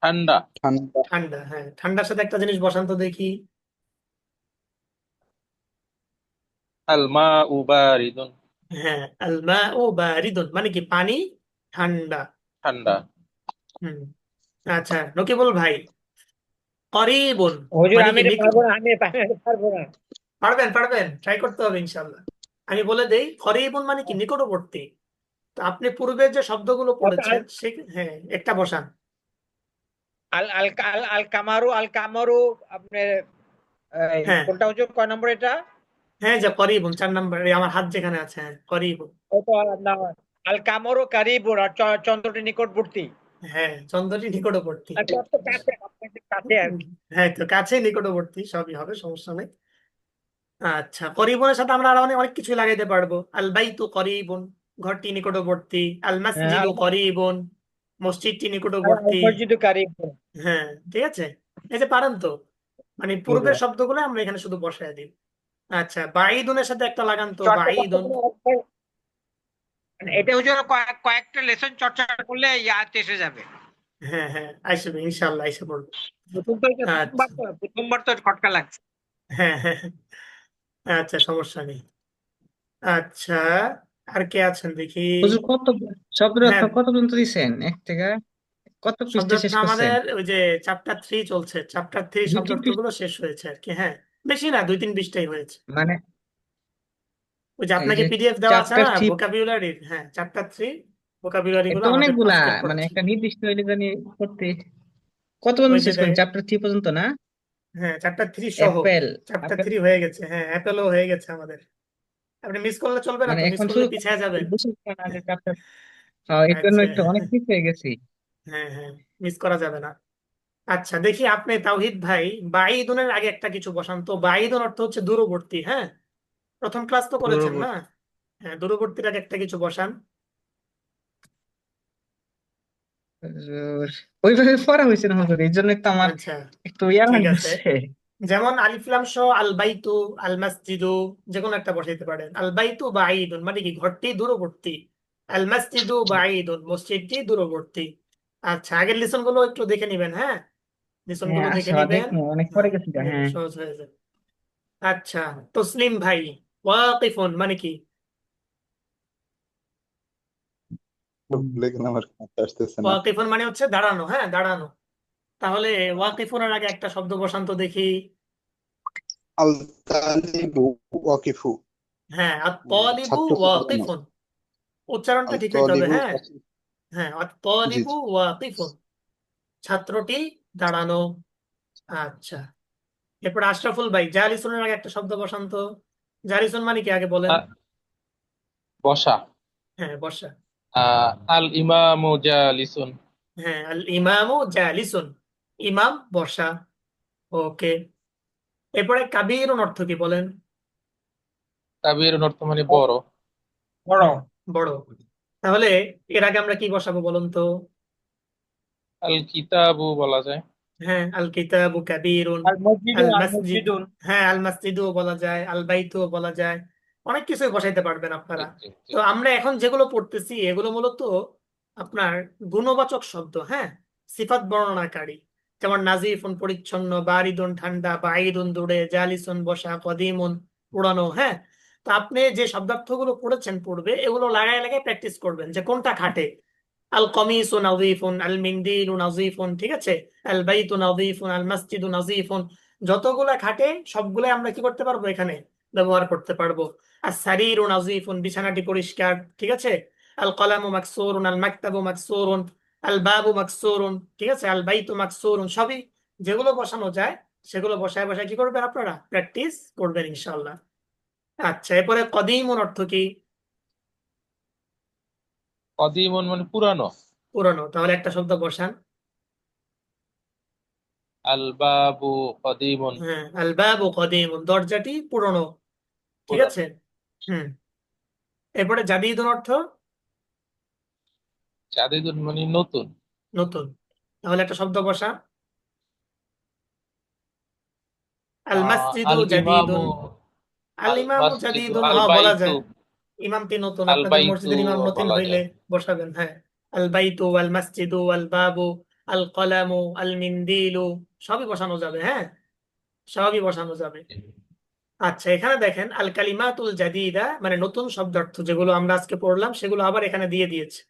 S2: ঠান্ডা।
S3: ঠান্ডা।
S1: ঠান্ডা। হ্যাঁ, ঠান্ডার সাথে একটা জিনিস বসান তো দেখি।
S2: আল মাউ বারিদুন,
S1: হ্যাঁ, আল মাউ বারিদুন মানে কি? পানি ঠান্ডা।
S2: ঠান্ডা।
S1: হুম আচ্ছা, নকিবুল ভাই, করিবুন
S5: হুজুর,
S1: মানে
S5: আমি
S1: কি?
S5: এটা পারবো না, আমি পারবো না।
S1: পারবেন পারবেন, ট্রাই করতে হবে ইনশাল্লাহ। আমি বলে দেই, করিবুন মানে কি? নিকটবর্তী। তো আপনি পূর্বে যে শব্দগুলো
S5: আচ্ছা,
S1: পড়েছেন সে, হ্যাঁ, একটা বসান।
S5: আল আল আল আল কামারু, আল কামারু আপনার
S1: হ্যাঁ
S5: কোনটা হুজুর, কয় নম্বর এটা?
S1: হ্যাঁ, যে করিবুন 4 নম্বর, আমার হাত যেখানে আছে, হ্যাঁ করিবুন।
S5: ওটা না, আল কামারু কারিবুন, আর চন্দ্রটি নিকটবর্তী।
S1: হ্যাঁ, চন্দ্রটি নিকটবর্তী।
S5: আর কত কাছে, আপনাদের কাছে আর কি।
S1: হ্যাঁ, তো কাছে নিকটবর্তী সবই হবে, সমস্যা নেই। আচ্ছা, করিবনের সাথে আমরা আরো অনেক অনেক কিছু লাগাইতে পারবো। আল বাইতু করিবুন, ঘরটি নিকটবর্তী। আল
S5: হ্যাঁ,
S1: মাসজিদু করিবুন, মসজিদটি
S5: আল
S1: নিকটবর্তী।
S5: মসজিদু কারিবুন।
S1: হ্যাঁ, ঠিক আছে, এই যে পারেন তো, মানে পূর্বের
S5: হুজুর,
S1: শব্দগুলো আমরা এখানে শুধু বসায় দিই। আচ্ছা, বাইদুনের সাথে একটা লাগান তো,
S5: চর্চা করতে
S1: বাইদুন।
S5: করতে মানে এটা হুজুর কয়েকটা লেসন চর্চা করলে ইয়াদ এসে যাবে।
S1: হ্যাঁ হ্যাঁ, আইসবে ইনশাল্লাহ, আইসে পড়বে।
S5: নতুন তো এটা
S1: আচ্ছা,
S5: প্রথমবার তো খটকা লাগছে।
S1: হ্যাঁ হ্যাঁ হ্যাঁ, আচ্ছা সমস্যা নেই। আচ্ছা, আর কে আছেন দেখি।
S6: হুজুর শব্দের অর্থ
S1: হ্যাঁ,
S6: কত পর্যন্ত দিছেন? এক থেকে কত পৃষ্ঠা
S1: শব্দার্থ
S6: শেষ করছেন?
S1: আমাদের ওই যে চ্যাপ্টার 3 চলছে, চ্যাপ্টার 3
S6: দুই তিন
S1: শব্দার্থ
S6: পৃষ্ঠা
S1: গুলো শেষ হয়েছে আর কি। হ্যাঁ, বেশি না, 2-3 পৃষ্ঠাই হয়েছে।
S6: মানে
S1: ওই যে
S6: এই
S1: আপনাকে
S6: যে
S1: পিডিএফ দেওয়া আছে
S6: চ্যাপ্টার
S1: না
S6: 3,
S1: ভোকাবুলারির, হ্যাঁ চ্যাপ্টার 3 ভোকাবুলারি
S6: এটা
S1: গুলো
S6: তো
S1: আমাদের
S6: অনেকগুলা,
S1: কমপ্লিট
S6: মানে
S1: করেছে।
S6: একটা নির্দিষ্ট হইলে জানি করতে কত পর্যন্ত
S1: ওই যে
S6: শেষ করেন? চ্যাপ্টার 3 পর্যন্ত না?
S1: হ্যাঁ চ্যাপ্টার 3 সহ
S6: অ্যাপেল
S1: চ্যাপ্টার
S6: আপেল
S1: 3 হয়ে গেছে। হ্যাঁ, অ্যাপেলও হয়ে গেছে আমাদের। আপনি মিস করলে চলবে না
S6: মানে
S1: তো, মিস
S6: এখন
S1: করলে
S6: শুরু
S1: পিছিয়ে যাবেন।
S6: বেশি না যে চ্যাপ্টার, এর জন্য
S1: আচ্ছা,
S6: একটু অনেক ঠিক হয়ে গেছি।
S1: হ্যাঁ হ্যাঁ, মিস করা যাবে না। আচ্ছা দেখি আপনি তাওহিদ ভাই, বাইদুনের আগে একটা কিছু বসান তো। বাইদুন অর্থ হচ্ছে দূরবর্তী। হ্যাঁ, প্রথম ক্লাস তো করেছেন না?
S6: দূরবর্তী।
S1: হ্যাঁ, দূরবর্তীর আগে একটা কিছু বসান।
S6: হুজুর, ওইভাবে পড়া হয়েছে না হুজুর, এই জন্য তো আমার
S1: আচ্ছা,
S6: একটু ইয়া
S1: ঠিক আছে।
S6: লাগতেছে।
S1: যেমন আলিফলাম সহ আল বাইতু, আল মাসজিদু, যে কোনো একটা বসাইতে পারেন। আল বাইতু বাঈদুন মানে কি ঘরটি দূরবর্তী, আল মাসজিদু বাঈদুন মসজিদটি দূরবর্তী। আচ্ছা, আগের লিসন গুলো একটু দেখে নিবেন। হ্যাঁ, লিসন
S6: হ্যাঁ
S1: গুলো দেখে
S6: আচ্ছা,
S1: নিবেন।
S6: দেখবো, অনেক পরে
S1: হ্যাঁ,
S6: গেছি গা,
S1: দেখবেন
S6: হ্যাঁ।
S1: সহজ হয়ে যাবে। আচ্ছা, তসলিম ভাই, ওয়াকিফুন মানে কি?
S3: লেকিন আমার কাছে আসতেছে না।
S1: ওয়াকিফুন মানে হচ্ছে দাঁড়ানো। হ্যাঁ, দাঁড়ানো। তাহলে ওয়াকিফুনের আগে একটা শব্দ বসান তো দেখি।
S3: আল তালিবু ওয়াকিফু।
S1: হ্যাঁ, আত-তালিবু
S3: ছাত্র দাঁড়ানো।
S1: ওয়াকিফুন, উচ্চারণটা
S3: আল
S1: ঠিক হইতে হবে।
S3: তালিবু,
S1: হ্যাঁ হ্যাঁ,
S3: জি
S1: আত-তালিবু
S3: জি।
S1: ওয়াকিফুন, ছাত্রটি দাঁড়ানো। আচ্ছা, এরপর আশরাফুল ভাই, জালিসুনের আগে একটা শব্দ বসান তো। জালিসুন মানে কি আগে বলেন।
S2: আহ, বসা।
S1: হ্যাঁ, বসা।
S2: আল ইমামু জালিসুন।
S1: হ্যাঁ, আল ইমামু জালিসুন, ইমাম বসা। ওকে, এরপরে কাবীরুন অর্থ কি বলেন।
S2: কাবির অর্থ মানে বড়।
S5: বড়।
S1: হুম, বড়। তাহলে এর আগে আমরা কি বসাবো বলুন তো।
S2: আল কিতাবু বলা যায়।
S1: হ্যাঁ, আল কিতাবু কাবীরুন।
S5: আল মসজিদুন
S1: আল
S5: আল
S1: মসজিদ,
S5: মসজিদুন
S1: হ্যাঁ আল মসজিদও বলা যায়, আল বাইতুও বলা যায়, অনেক কিছুই বসাইতে পারবেন আপনারা।
S2: ঠিক ঠিক
S1: তো
S2: ঠিক।
S1: আমরা এখন যেগুলো পড়তেছি এগুলো মূলত আপনার গুণবাচক শব্দ। হ্যাঁ, সিফাত বর্ণনাকারী। যেমন নাজিফুন পরিচ্ছন্ন, বারিদুন ঠান্ডা, বাইদুন দূরে, জালিসুন বসা, কদিমুন পুরানো। হ্যাঁ, তো আপনি যে শব্দার্থগুলো পড়েছেন পূর্বে, এগুলো লাগায় লাগায় প্র্যাকটিস করবেন যে কোনটা খাটে। আল কমিসু নাযীফুন, আল মিন্দিলু নাযীফুন, ঠিক আছে, আল বাইতু নাযীফুন, আল মাসজিদু নাযীফুন, যতগুলা খাটে সবগুলাই আমরা কি করতে পারবো এখানে ব্যবহার করতে পারবো। আর সারিরু নাযীফুন, বিছানাটি পরিষ্কার, ঠিক আছে। আল কলামু মাকসুরুন, আল মাকতাবু মাকসুরুন, আল বাবু মাকসুরুন, ঠিক আছে, আল বাইতু মাকসুরুন, সবই যেগুলো বসানো যায় সেগুলো বসায় বসায় কি করবেন আপনারা প্র্যাকটিস করবেন ইনশাআল্লাহ। আচ্ছা, এরপরে কদিমুন অর্থ কি?
S2: কদিমুন মানে পুরানো।
S1: পুরনো। তাহলে একটা শব্দ বসান।
S2: আল বাবু কদিমুন।
S1: হ্যাঁ, আল বাবু কদিমুন, দরজাটি পুরনো, ঠিক
S2: পুরানো।
S1: আছে। হুম, এরপরে জাদিদুন অর্থ
S2: জাদিদুন মানে নতুন।
S1: নতুন। তাহলে একটা শব্দ বসা। আল মসজিদু
S2: আল ইমামু,
S1: জাদিদুন, আল
S2: আল
S1: ইমামু
S2: মসজিদু,
S1: জাদিদুন,
S2: আল
S1: হ্যাঁ বলা
S2: বাইতু।
S1: যায়। ইমামটি নতুন,
S2: আল
S1: আপনাদের
S2: বাইতু
S1: মসজিদের ইমাম নতুন
S2: বলা
S1: হইলে
S2: যায়।
S1: বসাবেন। হ্যাঁ, আল বাইতু, আল মসজিদু, আল বাবু, আল কলামু, আল মিন্দিলু, সবই বসানো যাবে। হ্যাঁ, সবই বসানো যাবে। আচ্ছা, এখানে দেখেন আল কালিমাতুল জাদিদা মানে নতুন শব্দার্থ যেগুলো আমরা আজকে পড়লাম সেগুলো আবার এখানে দিয়ে দিয়েছে।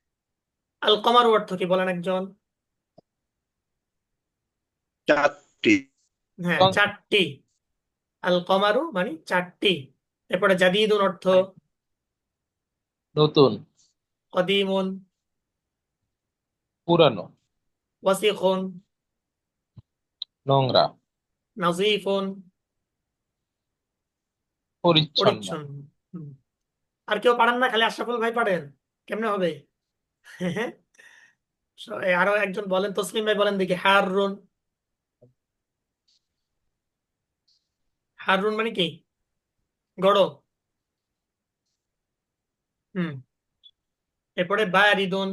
S1: আল কমারু অর্থ কি বলেন একজন।
S3: চারটি।
S1: হ্যাঁ,
S2: এবং
S1: চারটি। আল কমারু মানে চারটি। এরপরে জাদিদুন অর্থ
S2: নতুন,
S1: কদিমুন,
S2: পুরানো,
S1: ওয়াসিখুন,
S2: নোংরা,
S1: নাজিফুন,
S2: পরিচ্ছন্ন।
S1: পরিচ্ছন্ন। হুম। আর কেউ পারেন না, খালি আশরাফুল ভাই পারেন? কেমনে হবে? আরো একজন বলেন, তসলিম ভাই বলেন দেখি। হারুন, হারুন মানে কি? গড়। হুম, এরপরে বারিদুন,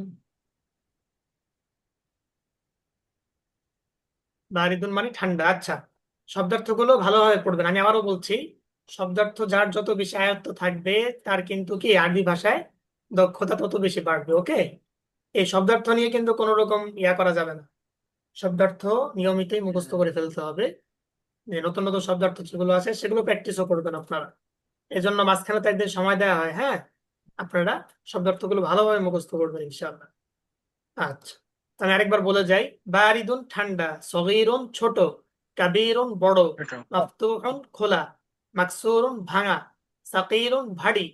S1: বারিদুন মানে ঠান্ডা। আচ্ছা, শব্দার্থগুলো ভালোভাবে পড়বেন। আমি আবারও বলছি, শব্দার্থ যার যত বেশি আয়ত্ত থাকবে তার কিন্তু কি আরবি ভাষায় দক্ষতা তত বেশি বাড়বে। ওকে, এই শব্দার্থ নিয়ে কিন্তু কোনো রকম ইয়া করা যাবে না। শব্দার্থ নিয়মিতই মুখস্থ করে ফেলতে হবে। যে নতুন নতুন শব্দার্থ যেগুলো আছে সেগুলো প্র্যাকটিসও করবেন আপনারা। এজন্য মাঝখানে তো একদিন সময় দেওয়া হয়, হ্যাঁ। আপনারা শব্দার্থগুলো ভালোভাবে মুখস্থ করবেন ইনশাআল্লাহ। আচ্ছা, আমি আরেকবার বলে যাই। বারিদুন ঠান্ডা, সগীরুন ছোট, কাবীরুন বড়,
S5: এটা
S1: মাফতুহুন খোলা, মাকসুরুন ভাঙা, সাকিলুন ভারী,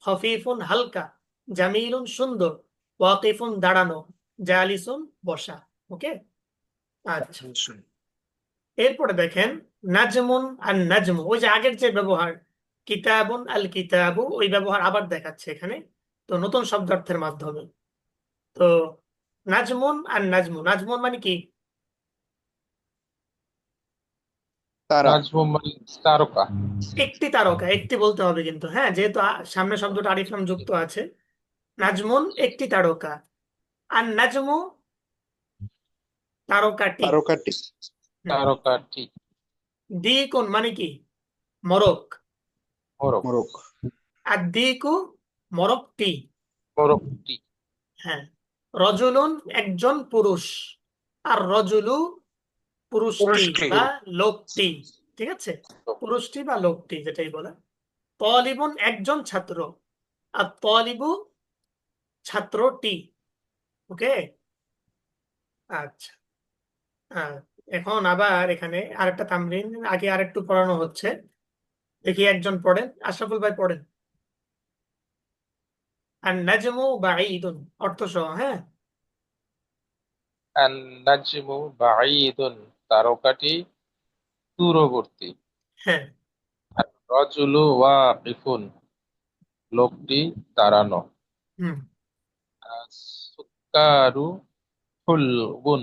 S1: খফিফুন হালকা, জামিলুন সুন্দর, ওয়াকিফুন দাঁড়ানো, জালিসুন বসা। ওকে। আচ্ছা, এরপরে দেখেন নাজমুন আর নাজমু, ওই যে আগের যে ব্যবহার কিতাবুন আল কিতাবু, ওই ব্যবহার আবার দেখাচ্ছে এখানে, তো নতুন শব্দার্থের মাধ্যমে। তো নাজমুন আর নাজমু, নাজমুন মানে কি?
S3: তারা।
S2: নাজমুম মানে তারকা।
S1: একটি তারকা, একটি বলতে হবে কিন্তু, হ্যাঁ, যেহেতু সামনে শব্দটা আলিফ লাম যুক্ত আছে। নাজমুন একটি তারকা, আর নাজমু তারকাটি।
S3: তারকাটি।
S1: হুম।
S2: তারকাটি।
S1: দিকুন মানে কি? মরক।
S2: মোরগ।
S3: মোরগ।
S1: আর দিকু মরকটি।
S2: মোরগটি।
S1: হ্যাঁ। রজুলুন একজন পুরুষ, আর রজুলু পুরুষটি
S5: পুরুষটি
S1: বা লোকটি। ঠিক আছে, পুরুষটি বা লোকটি যেটাই বলে। তলিবুন একজন ছাত্র, আর তলিবু ছাত্রটি। ওকে। আচ্ছা। আহ, এখন আবার এখানে আরেকটা তামরিন আগে আরেকটু পড়ানো হচ্ছে, দেখি একজন পড়েন, আশরাফুল ভাই পড়েন। আর নাজমু বাঈদুন, অর্থ সহ, হ্যাঁ।
S2: আন নাজমু বাঈদুন, তারকাটি দূরবর্তী।
S1: হ্যাঁ।
S2: আর রজুলু ওয়াকিফুন, লোকটি দাঁড়ানো।
S1: হুম।
S2: আর সুক্কারু হুলবুন,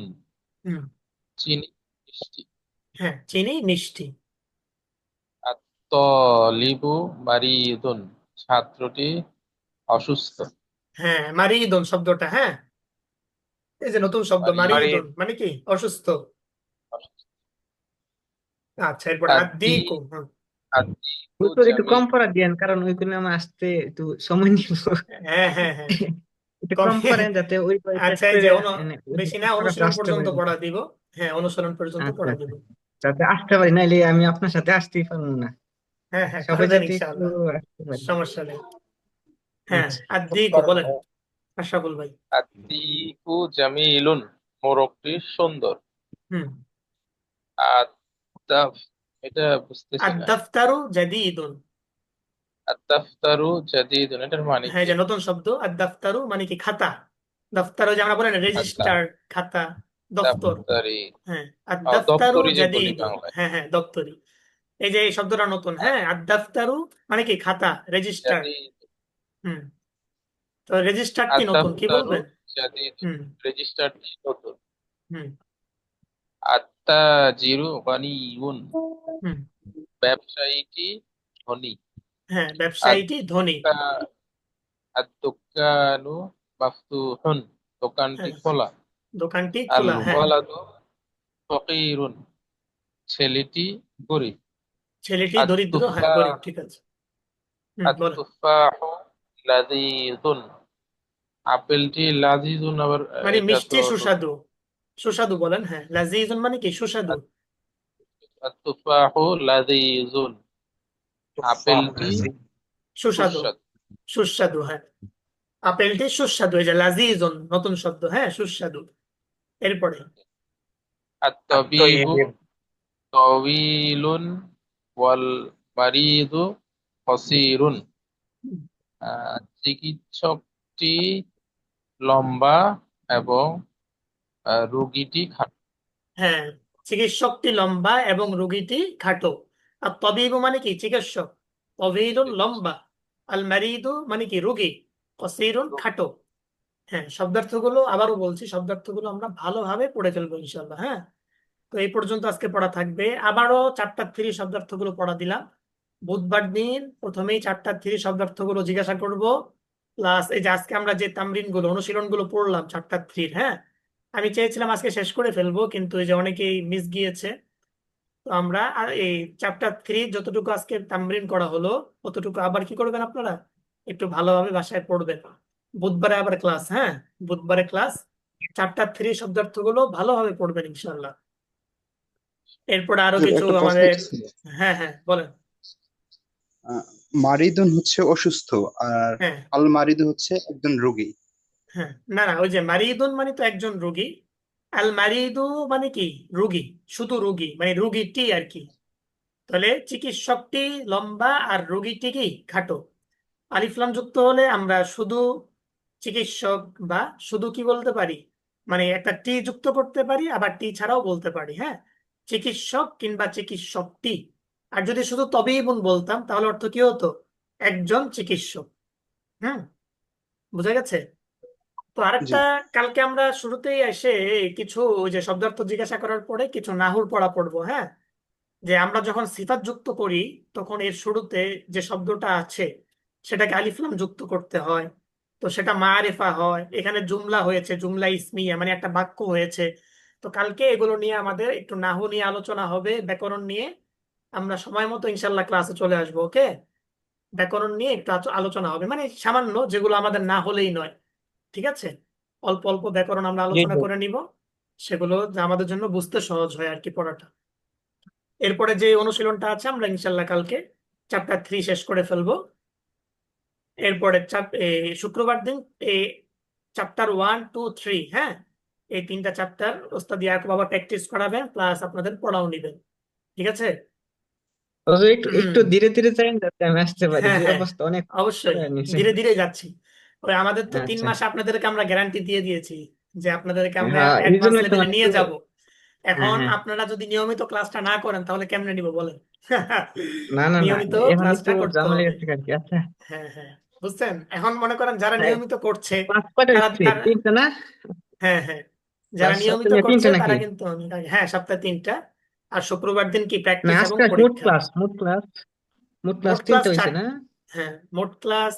S1: হুম।
S2: চিনি মিষ্টি।
S1: হ্যাঁ, চিনি মিষ্টি।
S2: আর তলিবু মারিদুন, ছাত্রটি অসুস্থ।
S1: হ্যাঁ, মারিদুন শব্দটা, হ্যাঁ, এই যে নতুন শব্দ
S2: মারি
S1: মারিদুন মানে কি? অসুস্থ। আচ্ছা, এরপর
S2: আদি
S1: আদিকু। হুম।
S2: আদিকু
S6: উত্তর একটু
S2: জামি।
S6: কম পড়া দিয়েন, কারণ ওইগুলো আমার আসতে একটু সময় নিব।
S1: হ্যাঁ, হ্যাঁ, হ্যাঁ,
S6: একটু
S1: কম।
S6: কম পড়েন যাতে ওই শেষ
S1: আচ্ছা, এই
S6: করে
S1: যে
S6: মানে
S1: বেশি না,
S6: আপনার কাছে
S1: অনুশীলন
S6: আসতে
S1: পর্যন্ত
S6: পারি।
S1: পড়া দিব। হ্যাঁ, অনুশীলন পর্যন্ত
S6: আচ্ছা
S1: পড়া
S6: আচ্ছা,
S1: দিব।
S6: যাতে আসতে পারি, নাইলে আমি আপনার সাথে আসতেই পারবো না।
S1: হ্যাঁ, হ্যাঁ,
S6: সবাই
S1: পারবেন
S6: যাতে একটু
S1: ইনশাআল্লাহ,
S6: আসতে পারি।
S1: সমস্যা নেই। হ্যাঁ,
S6: আচ্ছা।
S1: আদিকু বলেন আশরাফুল ভাই।
S2: আদিকু জামিলুন, মোরগটি সুন্দর।
S1: হুম।
S2: আদাফ, এটা বুঝতেছি না।
S1: আদাফতারু জাদিদুন।
S2: আদাফতারু জাদিদুন, এটার মানে
S1: হ্যাঁ,
S2: কি?
S1: যে নতুন শব্দ আদাফতারু মানে কি? খাতা। দফতর, ওই যে আমরা বলেন
S2: আদা
S1: রেজিস্টার, খাতা, দফতর।
S2: দাফতারি।
S1: হ্যাঁ, আদাফতারু
S2: দপ্তরি যে বলি
S1: জাদিদুন,
S2: বাংলায়।
S1: হ্যাঁ, হ্যাঁ, দপ্তরি। এই যে এই শব্দটা নতুন, হ্যাঁ, আদাফতারু মানে কি? খাতা, রেজিস্টার।
S2: জাদিদ।
S1: হুম। তো রেজিস্টারটি নতুন, কি
S2: আদাফতারু
S1: বলবেন?
S2: জাদিদুন,
S1: হুম।
S2: রেজিস্টারটি নতুন।
S1: হুম।
S2: আত্তাজিরু গানিয়ুন,
S1: হুম।
S2: ব্যবসায়ীটি ধনী।
S1: হ্যাঁ, ব্যবসায়ীটি ধনী।
S2: আদ আদ-দুকানু মাফতুহুন, দোকানটি
S1: হ্যাঁ,
S2: খোলা।
S1: দোকানটি
S2: আল
S1: খোলা, হ্যাঁ।
S2: ওয়ালাদু ফকিরুন, ছেলেটি গরিব।
S1: ছেলেটি দরিদ্র, হ্যাঁ,
S2: আত-তুফাহ
S1: গরিব, ঠিক আছে। হুম, বলেন।
S2: আত-তুফাহু লাযীযুন, আপেলটি লাযীযুন, আবার
S1: মানে
S2: এটা তো
S1: মিষ্টি সুস্বাদু, সুস্বাদু বলেন, হ্যাঁ, লাজিজুন মানে কি? সুস্বাদু।
S2: আত-তুফাহু লাযীযুন, আপেলটি
S1: সুস্বাদু,
S2: সুস্বাদু।
S1: সুস্বাদু, হ্যাঁ। আপেলটি সুস্বাদু, এই যে লাজিজুন নতুন শব্দ, হ্যাঁ, সুস্বাদু। এরপরে
S2: আত-তাবিবু তাওয়ীলুন ওয়াল মারিদু কসীরুন, চিকিৎসকটি লম্বা এবং রোগীটি খাটো।
S1: হ্যাঁ, চিকিৎসকটি লম্বা এবং রোগীটি খাটো। আর তবিবু মানে কি? চিকিৎসক। তবিলুন লম্বা, আল মারিদু মানে কি? রোগী, কসিরুন খাটো। হ্যাঁ, শব্দার্থগুলো আবারও বলছি, শব্দার্থগুলো আমরা ভালোভাবে পড়ে ফেলবো ইনশাল্লাহ, হ্যাঁ। তো এই পর্যন্ত আজকে পড়া থাকবে, আবারও চারটা থ্রি শব্দার্থগুলো পড়া দিলাম। বুধবার দিন প্রথমেই চারটা থ্রি শব্দার্থগুলো জিজ্ঞাসা করব, প্লাস এই যে আজকে আমরা যে তামরিন গুলো, অনুশীলন গুলো পড়লাম চারটা থ্রির, হ্যাঁ, আমি চেয়েছিলাম আজকে শেষ করে ফেলবো, কিন্তু এই যে অনেকেই মিস গিয়েছে। তো আমরা আর এই চ্যাপ্টার থ্রি যতটুকু আজকে তামরিন করা হলো, ততটুকু আবার কি করবেন আপনারা? একটু ভালোভাবে বাসায় পড়বেন। বুধবারে আবার ক্লাস, হ্যাঁ, বুধবারে ক্লাস। চ্যাপ্টার থ্রি শব্দার্থগুলো ভালোভাবে পড়বেন ইনশাল্লাহ। এরপরে আরো কিছু
S3: একটা প্রশ্ন
S1: আমাদের।
S3: ছিল।
S1: হ্যাঁ, হ্যাঁ, বলেন।
S3: মারিদুন হচ্ছে অসুস্থ, আর
S1: হ্যাঁ
S3: আল মারিদু হচ্ছে একজন রোগী।
S1: হ্যাঁ, না না, ওই যে মারিদুন মানে তো একজন রোগী, আল মারিদু মানে কি, রোগী, শুধু রোগী মানে রোগীটি আর কি। তাহলে চিকিৎসকটি লম্বা আর রোগীটি কি খাটো। আলিফ লাম যুক্ত হলে আমরা শুধু চিকিৎসক বা শুধু কি বলতে পারি, মানে একটা টি যুক্ত করতে পারি, আবার টি ছাড়াও বলতে পারি। হ্যাঁ, চিকিৎসক কিংবা চিকিৎসকটি। আর যদি শুধু তবিবুন বলতাম তাহলে অর্থ কি হতো, একজন চিকিৎসক। হুম, বুঝা গেছে? তো
S3: জি
S1: আরেকটা, কালকে আমরা শুরুতেই এসে কিছু ওই যে শব্দার্থ জিজ্ঞাসা করার পরে কিছু নাহুর পড়া পড়বো। হ্যাঁ, যে আমরা যখন সিফাত যুক্ত করি তখন এর শুরুতে যে শব্দটা আছে সেটাকে আলিফ লাম যুক্ত করতে হয়। তো সেটা মারিফা হয়, এখানে জুমলা হয়েছে, জুমলা ইসমিয়া মানে একটা বাক্য হয়েছে। তো কালকে এগুলো নিয়ে আমাদের একটু নাহু নিয়ে আলোচনা হবে, ব্যাকরণ নিয়ে। আমরা সময় মতো ইনশাল্লাহ ক্লাসে চলে আসবো। ওকে, ব্যাকরণ নিয়ে একটু আলোচনা হবে, মানে সামান্য, যেগুলো আমাদের না হলেই নয়। ঠিক আছে, অল্প অল্প ব্যাকরণ আমরা
S5: জি
S1: আলোচনা
S5: জি।
S1: করে নিব, সেগুলো যা আমাদের জন্য বুঝতে সহজ হয় আর কি পড়াটা। এরপরে যে অনুশীলনটা আছে আমরা ইনশাল্লাহ কালকে চ্যাপ্টার 3 শেষ করে ফেলবো। এরপরে শুক্রবার দিন চ্যাপ্টার 1, 2, 3, হ্যাঁ, এই 3টা চ্যাপ্টার ওস্তাদ ইয়াকুব বাবা প্র্যাকটিস করাবেন, প্লাস আপনাদের পড়াও নিবেন। ঠিক আছে?
S6: হুজুর একটু একটু
S1: হুম,
S6: ধীরে ধীরে চাইন যাতে আমি আসতে পারি,
S1: হ্যাঁ
S6: যে
S1: হ্যাঁ,
S6: অবস্থা অনেক
S1: অবশ্যই
S6: করে নিছে।
S1: ধীরে ধীরে যাচ্ছি। ওই আমাদের তো 3
S6: আচ্ছা,
S1: মাস আপনাদেরকে আমরা গ্যারান্টি দিয়ে দিয়েছি যে আপনাদেরকে আমরা
S6: হ্যাঁ এই
S1: অ্যাডভান্স
S6: জন্য তো
S1: লেভেলে
S6: মানে
S1: নিয়ে
S6: একটু,
S1: যাব।
S6: হ্যাঁ
S1: এখন
S6: হ্যাঁ,
S1: আপনারা যদি নিয়মিত ক্লাসটা না করেন তাহলে কেমনে নিব বলেন?
S6: না না না,
S1: নিয়মিত
S6: এখন একটু
S1: ক্লাসটা করতে
S6: ঝামেলা
S1: হবে।
S6: গেছে আর কি। আচ্ছা,
S1: হ্যাঁ হ্যাঁ, বুঝছেন? এখন মনে করেন যারা
S6: হ্যাঁ,
S1: নিয়মিত করছে
S6: ক্লাস কয়টা
S1: তারা
S6: হচ্ছে?
S1: তারা-
S6: তিনটা না?
S1: হ্যাঁ হ্যাঁ, যারা
S6: ক্লাস
S1: নিয়মিত
S6: সপ্তাহে
S1: করছে
S6: তিনটা
S1: তারা
S6: নাকি?
S1: কিন্তু হ্যাঁ, সপ্তাহে 3টা। আর শুক্রবার দিন কি
S6: না
S1: প্র্যাকটিস এবং
S6: আজকে মোট
S1: পরীক্ষা।
S6: ক্লাস, মোট ক্লাস
S1: মোট ক্লাস
S6: তিনটা হয়েছে
S1: 4,
S6: না?
S1: হ্যাঁ মোট ক্লাস